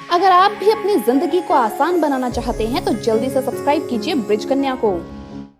अगर आप भी अपनी जिंदगी को आसान बनाना चाहते हैं तो जल्दी से सब्सक्राइब कीजिए ब्रिज कन्या को।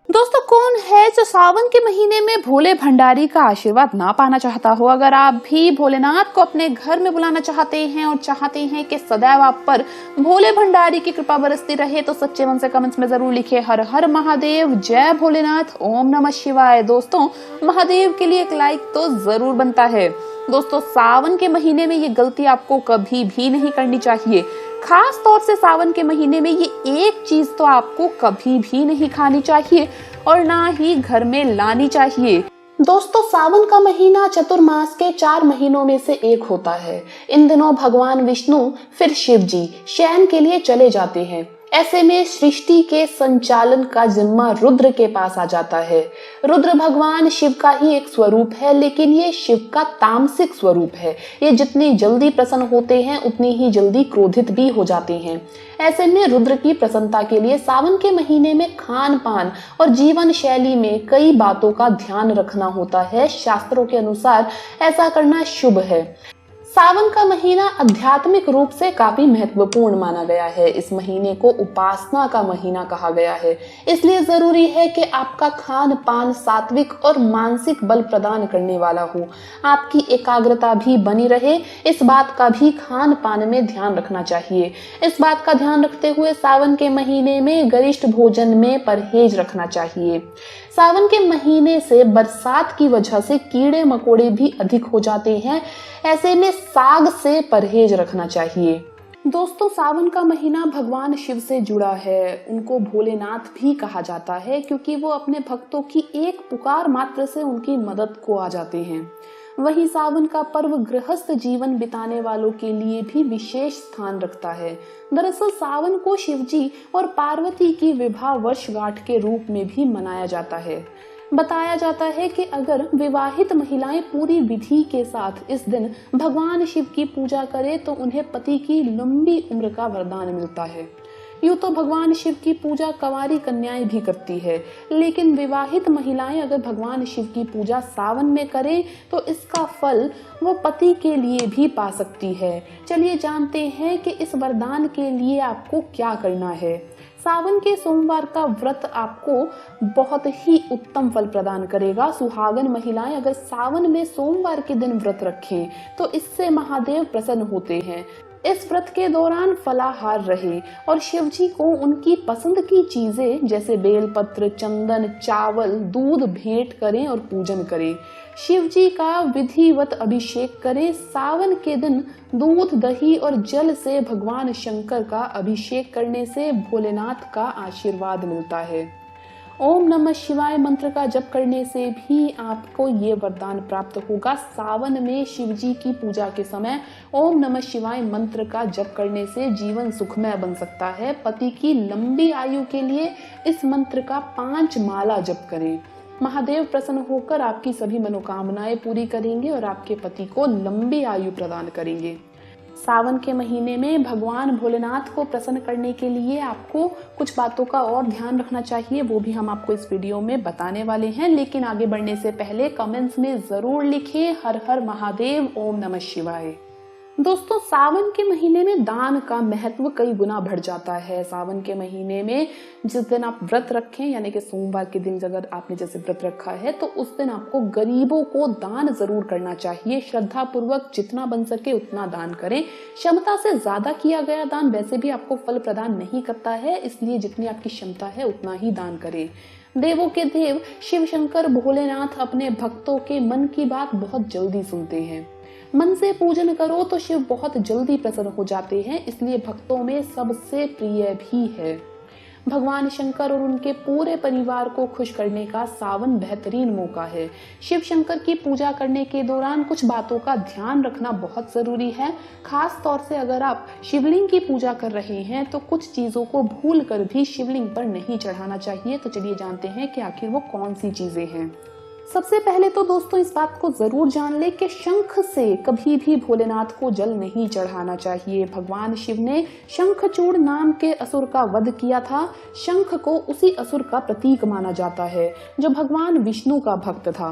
दोस्तों, कौन है जो सावन के महीने में भोले भंडारी का आशीर्वाद ना पाना चाहता हो। अगर आप भी भोलेनाथ को अपने घर में बुलाना चाहते हैं और चाहते हैं कि सदैव आप पर भोले भंडारी की कृपा बरसती रहे तो सच्चे मन से कमेंट्स में जरूर लिखिए हर हर महादेव, जय भोलेनाथ, ओम नमः शिवाय। दोस्तों, महादेव के लिए एक लाइक तो जरूर बनता है। दोस्तों, सावन के महीने में ये गलती आपको कभी भी नहीं करनी चाहिए। खास तौर से सावन के महीने में ये एक चीज तो आपको कभी भी नहीं खानी चाहिए और ना ही घर में लानी चाहिए। दोस्तों, सावन का महीना चतुर्मास के 4 महीनों में से एक होता है। इन दिनों भगवान विष्णु फिर शिव जी शयन के लिए चले जाते हैं। ऐसे में सृष्टि के संचालन का जिम्मा रुद्र के पास आ जाता है। रुद्र भगवान शिव का ही एक स्वरूप है, लेकिन ये शिव का तामसिक स्वरूप है। ये जितनी जल्दी प्रसन्न होते हैं उतनी ही जल्दी क्रोधित भी हो जाते हैं। ऐसे में रुद्र की प्रसन्नता के लिए सावन के महीने में खान पान और जीवन शैली में कई बातों का ध्यान रखना होता है। शास्त्रों के अनुसार ऐसा करना शुभ है। सावन का महीना आध्यात्मिक रूप से काफी महत्वपूर्ण माना गया है। इस महीने को उपासना का महीना कहा गया है, इसलिए जरूरी है कि आपका खान पान सात्विक और मानसिक बल प्रदान करने वाला हो। आपकी एकाग्रता भी बनी रहे, इस बात का भी खान पान में ध्यान रखना चाहिए। इस बात का ध्यान रखते हुए सावन के महीने में गरिष्ठ भोजन में परहेज रखना चाहिए। सावन के महीने से बरसात की वजह से कीड़े मकोड़े भी अधिक हो जाते हैं। ऐसे में साग से परहेज रखना चाहिए। दोस्तों, सावन का महीना भगवान शिव से जुड़ा है। उनको भोलेनाथ भी कहा जाता है क्योंकि वो अपने भक्तों की एक पुकार मात्र से उनकी मदद को आ जाते हैं। वहीं सावन का पर्व गृहस्थ जीवन बिताने वालों के लिए भी विशेष स्थान रखता है। दरअसल सावन को शिवजी और पार्वती की विवाह वर्षगांठ के रूप में भी मनाया जाता है। बताया जाता है कि अगर विवाहित महिलाएं पूरी विधि के साथ इस दिन भगवान शिव की पूजा करें तो उन्हें पति की लंबी उम्र का वरदान मिलता है। यूं तो भगवान शिव की पूजा कंवारी कन्याएं भी करती है, लेकिन विवाहित महिलाएं अगर भगवान शिव की पूजा सावन में करें तो इसका फल वो पति के लिए भी पा सकती है। चलिए जानते हैं कि इस वरदान के लिए आपको क्या करना है। सावन के सोमवार का व्रत आपको बहुत ही उत्तम फल प्रदान करेगा। सुहागन महिलाएं अगर सावन में सोमवार के दिन व्रत रखें तो इससे महादेव प्रसन्न होते हैं। इस व्रत के दौरान फलाहार रहे और शिवजी को उनकी पसंद की चीजें जैसे बेलपत्र, चंदन, चावल, दूध भेंट करें और पूजन करें। शिवजी का विधिवत अभिषेक करें। सावन के दिन दूध, दही और जल से भगवान शंकर का अभिषेक करने से भोलेनाथ का आशीर्वाद मिलता है। ओम नमः शिवाय मंत्र का जप करने से भी आपको ये वरदान प्राप्त होगा। सावन में शिवजी की पूजा के समय ओम नमः शिवाय मंत्र का जप करने से जीवन सुखमय बन सकता है। पति की लंबी आयु के लिए इस मंत्र का 5 माला जप करें। महादेव प्रसन्न होकर आपकी सभी मनोकामनाएं पूरी करेंगे और आपके पति को लंबी आयु प्रदान करेंगे। सावन के महीने में भगवान भोलेनाथ को प्रसन्न करने के लिए आपको कुछ बातों का और ध्यान रखना चाहिए, वो भी हम आपको इस वीडियो में बताने वाले हैं। लेकिन आगे बढ़ने से पहले कमेंट्स में जरूर लिखें हर हर महादेव, ओम नमः शिवाय। दोस्तों, सावन के महीने में दान का महत्व कई गुना बढ़ जाता है। सावन के महीने में जिस दिन आप व्रत रखें, यानी कि सोमवार के दिन अगर आपने जैसे व्रत रखा है तो उस दिन आपको गरीबों को दान जरूर करना चाहिए। श्रद्धा पूर्वक जितना बन सके उतना दान करें। क्षमता से ज्यादा किया गया दान वैसे भी आपको फल प्रदान नहीं करता है, इसलिए जितनी आपकी क्षमता है उतना ही दान करें। देवों के देव शिव शंकर भोलेनाथ अपने भक्तों के मन की बात बहुत जल्दी सुनते हैं। मन से पूजन करो तो शिव बहुत जल्दी प्रसन्न हो जाते हैं, इसलिए भक्तों में सबसे प्रिय भी है। भगवान शंकर और उनके पूरे परिवार को खुश करने का सावन बेहतरीन मौका है। शिव शंकर की पूजा करने के दौरान कुछ बातों का ध्यान रखना बहुत जरूरी है। खास तौर से अगर आप शिवलिंग की पूजा कर रहे हैं तो कुछ चीजों को भूल कर भी शिवलिंग पर नहीं चढ़ाना चाहिए। तो चलिए जानते हैं कि आखिर वो कौन सी चीजें हैं। सबसे पहले तो दोस्तों इस बात को जरूर जान ले कि शंख से कभी भी भोलेनाथ को जल नहीं चढ़ाना चाहिए। भगवान शिव ने शंखचूड़ नाम के असुर का वध किया था। शंख को उसी असुर का प्रतीक माना जाता है जो भगवान विष्णु का भक्त था।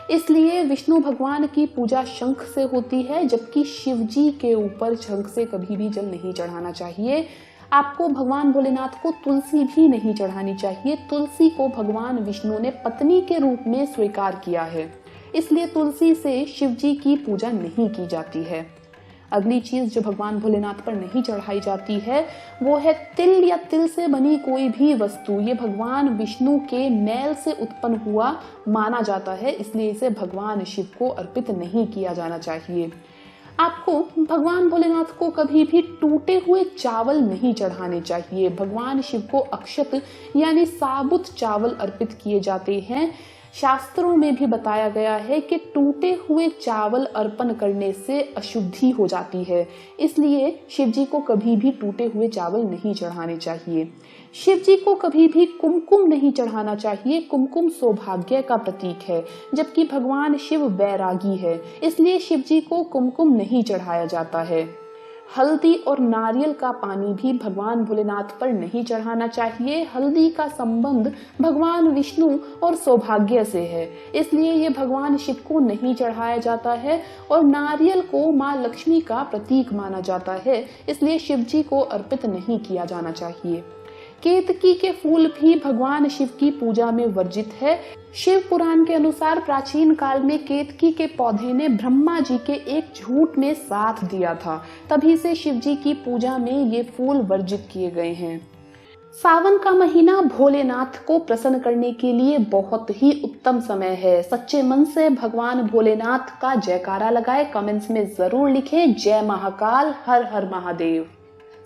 इसलिए विष्णु भगवान की पूजा शंख से होती है, जबकि शिव जी के ऊपर शंख से कभी भी जल नहीं चढ़ाना चाहिए। आपको भगवान भोलेनाथ को तुलसी भी नहीं चढ़ानी चाहिए। तुलसी को भगवान विष्णु ने पत्नी के रूप में स्वीकार किया है, इसलिए तुलसी से शिव जी की पूजा नहीं की जाती है। अगली चीज जो भगवान भोलेनाथ पर नहीं चढ़ाई जाती है वो है तिल या तिल से बनी कोई भी वस्तु। ये भगवान विष्णु के मैल से उत्पन्न हुआ माना जाता है, इसलिए इसे भगवान शिव को अर्पित नहीं किया जाना चाहिए। आपको भगवान भोलेनाथ को कभी भी टूटे हुए चावल नहीं चढ़ाने चाहिए। भगवान शिव को अक्षत यानी साबुत चावल अर्पित किए जाते हैं। शास्त्रों में भी बताया गया है कि टूटे हुए चावल अर्पण करने से अशुद्धि हो जाती है, इसलिए शिव जी को कभी भी टूटे हुए चावल नहीं चढ़ाने चाहिए। शिव जी को कभी भी कुमकुम नहीं चढ़ाना चाहिए। कुमकुम सौभाग्य का प्रतीक है, जबकि भगवान शिव वैरागी है, इसलिए शिव जी को कुमकुम नहीं चढ़ाया जाता है। हल्दी और नारियल का पानी भी भगवान भोलेनाथ पर नहीं चढ़ाना चाहिए। हल्दी का संबंध भगवान विष्णु और सौभाग्य से है, इसलिए ये भगवान शिव को नहीं चढ़ाया जाता है। और नारियल को माँ लक्ष्मी का प्रतीक माना जाता है, इसलिए शिव जी को अर्पित नहीं किया जाना चाहिए। केतकी के फूल भी भगवान शिव की पूजा में वर्जित है। शिव पुराण के अनुसार प्राचीन काल में केतकी के पौधे ने ब्रह्मा जी के एक झूठ में साथ दिया था, तभी से शिव जी की पूजा में ये फूल वर्जित किए गए हैं। सावन का महीना भोलेनाथ को प्रसन्न करने के लिए बहुत ही उत्तम समय है। सच्चे मन से भगवान भोलेनाथ का जयकारा लगाए, कमेंट्स में जरूर लिखें जय महाकाल, हर हर महादेव।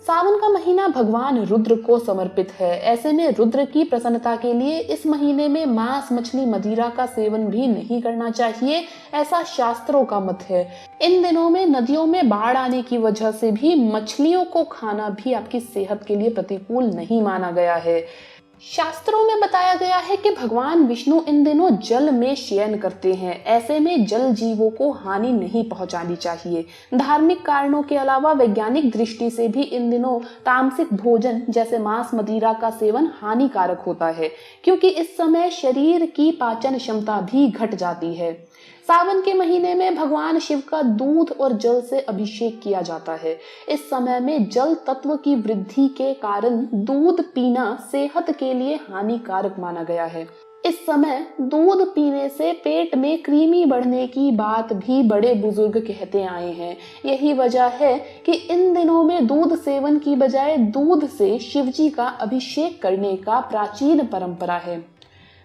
सावन का महीना भगवान रुद्र को समर्पित है। ऐसे में रुद्र की प्रसन्नता के लिए इस महीने में मांस, मछली, मदिरा का सेवन भी नहीं करना चाहिए, ऐसा शास्त्रों का मत है। इन दिनों में नदियों में बाढ़ आने की वजह से भी मछलियों को खाना भी आपकी सेहत के लिए प्रतिकूल नहीं माना गया है। शास्त्रों में बताया गया है कि भगवान विष्णु इन दिनों जल में शयन करते हैं, ऐसे में जल जीवों को हानि नहीं पहुंचानी चाहिए। धार्मिक कारणों के अलावा वैज्ञानिक दृष्टि से भी इन दिनों तामसिक भोजन जैसे मांस, मदिरा का सेवन हानिकारक होता है, क्योंकि इस समय शरीर की पाचन क्षमता भी घट जाती है। सावन के महीने में भगवान शिव का दूध और जल से अभिषेक किया जाता है। इस समय में जल तत्व की वृद्धि के कारण दूध पीना सेहत के लिए हानिकारक माना गया है। इस समय दूध पीने से पेट में कृमि बढ़ने की बात भी बड़े बुजुर्ग कहते आए हैं। यही वजह है कि इन दिनों में दूध सेवन की बजाय दूध से शिवजी का अभिषेक करने का प्राचीन परंपरा है।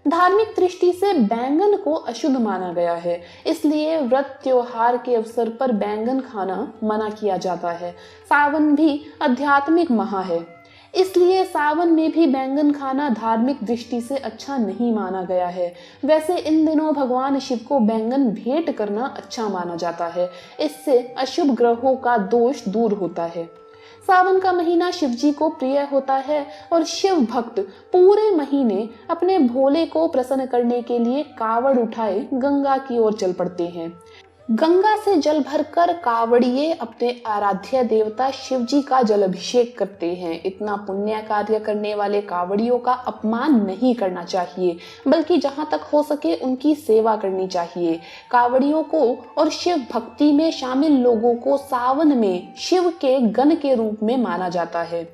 धार्मिक दृष्टि से बैंगन को अशुद्ध माना गया है, इसलिए व्रत त्योहार के अवसर पर बैंगन खाना मना किया जाता है। सावन भी आध्यात्मिक माह है, इसलिए सावन में भी बैंगन खाना धार्मिक दृष्टि से अच्छा नहीं माना गया है। वैसे इन दिनों भगवान शिव को बैंगन भेंट करना अच्छा माना जाता है, इससे अशुभ ग्रहों का दोष दूर होता है। सावन का महीना शिव जी को प्रिय होता है और शिव भक्त पूरे महीने अपने भोले को प्रसन्न करने के लिए कावड़ उठाए गंगा की ओर चल पड़ते हैं। गंगा से जल भरकर कावड़िए अपने आराध्य देवता शिव जी का जल अभिषेक करते हैं। इतना पुण्य कार्य करने वाले कावड़ियों का अपमान नहीं करना चाहिए, बल्कि जहां तक हो सके उनकी सेवा करनी चाहिए। कावड़ियों को और शिव भक्ति में शामिल लोगों को सावन में शिव के गण के रूप में माना जाता है।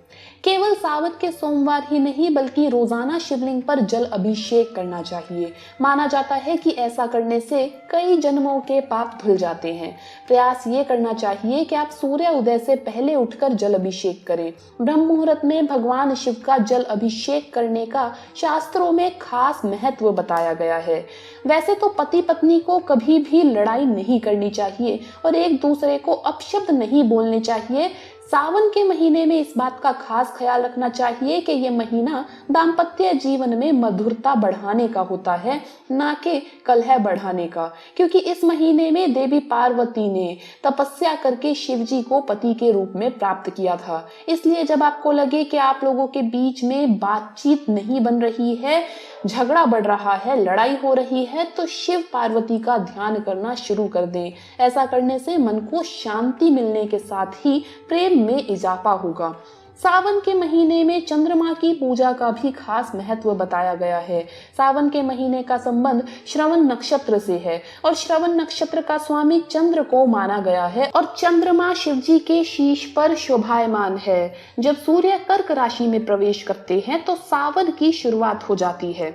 केवल सावन के सोमवार ही नहीं बल्कि रोजाना शिवलिंग पर जल अभिषेक करना चाहिए। माना जाता है कि ऐसा करने से कई जन्मों के पाप धुल जाते हैं। प्रयास ये करना चाहिए कि आप सूर्य उदय से पहले उठकर जल अभिषेक करें। ब्रह्म मुहूर्त में भगवान शिव का जल अभिषेक करने का शास्त्रों में खास महत्व बताया गया है। वैसे तो पति पत्नी को कभी भी लड़ाई नहीं करनी चाहिए और एक दूसरे को अपशब्द नहीं बोलने चाहिए। सावन के महीने में इस बात का खास ख्याल रखना चाहिए कि यह महीना दाम्पत्य जीवन में मधुरता बढ़ाने का होता है, ना कि कलह बढ़ाने का, क्योंकि इस महीने में देवी पार्वती ने तपस्या करके शिव जी को पति के रूप में प्राप्त किया था। इसलिए जब आपको लगे कि आप लोगों के बीच में बातचीत नहीं बन रही है, झगड़ा बढ़ रहा है, लड़ाई हो रही है, तो शिव पार्वती का ध्यान करना शुरू कर दें। ऐसा करने से मन को शांति मिलने के साथ ही प्रेम में इजाफा होगा। सावन के महीने में चंद्रमा की पूजा का भी खास महत्व बताया गया है। सावन के महीने का संबंध श्रवण नक्षत्र से है और श्रवण नक्षत्र का स्वामी चंद्र को माना गया है और चंद्रमा शिवजी के शीश पर शोभायमान है। जब सूर्य कर्क राशि में प्रवेश करते हैं तो सावन की शुरुआत हो जाती है।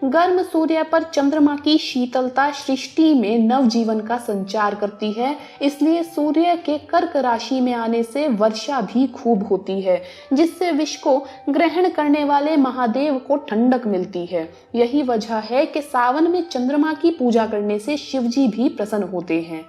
गर्म सूर्य पर चंद्रमा की शीतलता सृष्टि में नव जीवन का संचार करती है, इसलिए सूर्य के कर्क राशि में आने से वर्षा भी खूब होती है, जिससे विष को ग्रहण करने वाले महादेव को ठंडक मिलती है। यही वजह है कि सावन में चंद्रमा की पूजा करने से शिवजी भी प्रसन्न होते हैं।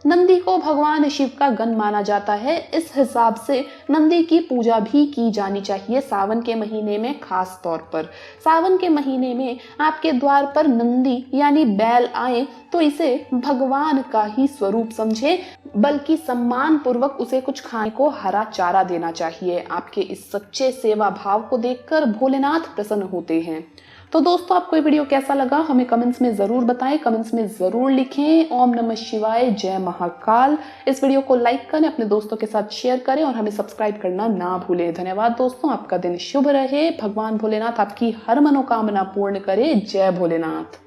नंदी को भगवान शिव का गण माना जाता है, इस हिसाब से नंदी की पूजा भी की जानी चाहिए सावन के महीने में। खास तौर पर सावन के महीने में आपके द्वार पर नंदी यानी बैल आए तो इसे भगवान का ही स्वरूप समझे, बल्कि सम्मान पूर्वक उसे कुछ खाने को हरा चारा देना चाहिए। आपके इस सच्चे सेवा भाव को देखकर भोलेनाथ प्रसन्न होते हैं। तो दोस्तों, आपको ये वीडियो कैसा लगा हमें कमेंट्स में जरूर बताएं, कमेंट्स में जरूर लिखें। ओम नमः शिवाय, जय महाकाल। इस वीडियो को लाइक करें, अपने दोस्तों के साथ शेयर करें और हमें सब्सक्राइब करना ना भूलें। धन्यवाद दोस्तों, आपका दिन शुभ रहे। भगवान भोलेनाथ आपकी हर मनोकामना पूर्ण करे। जय भोलेनाथ।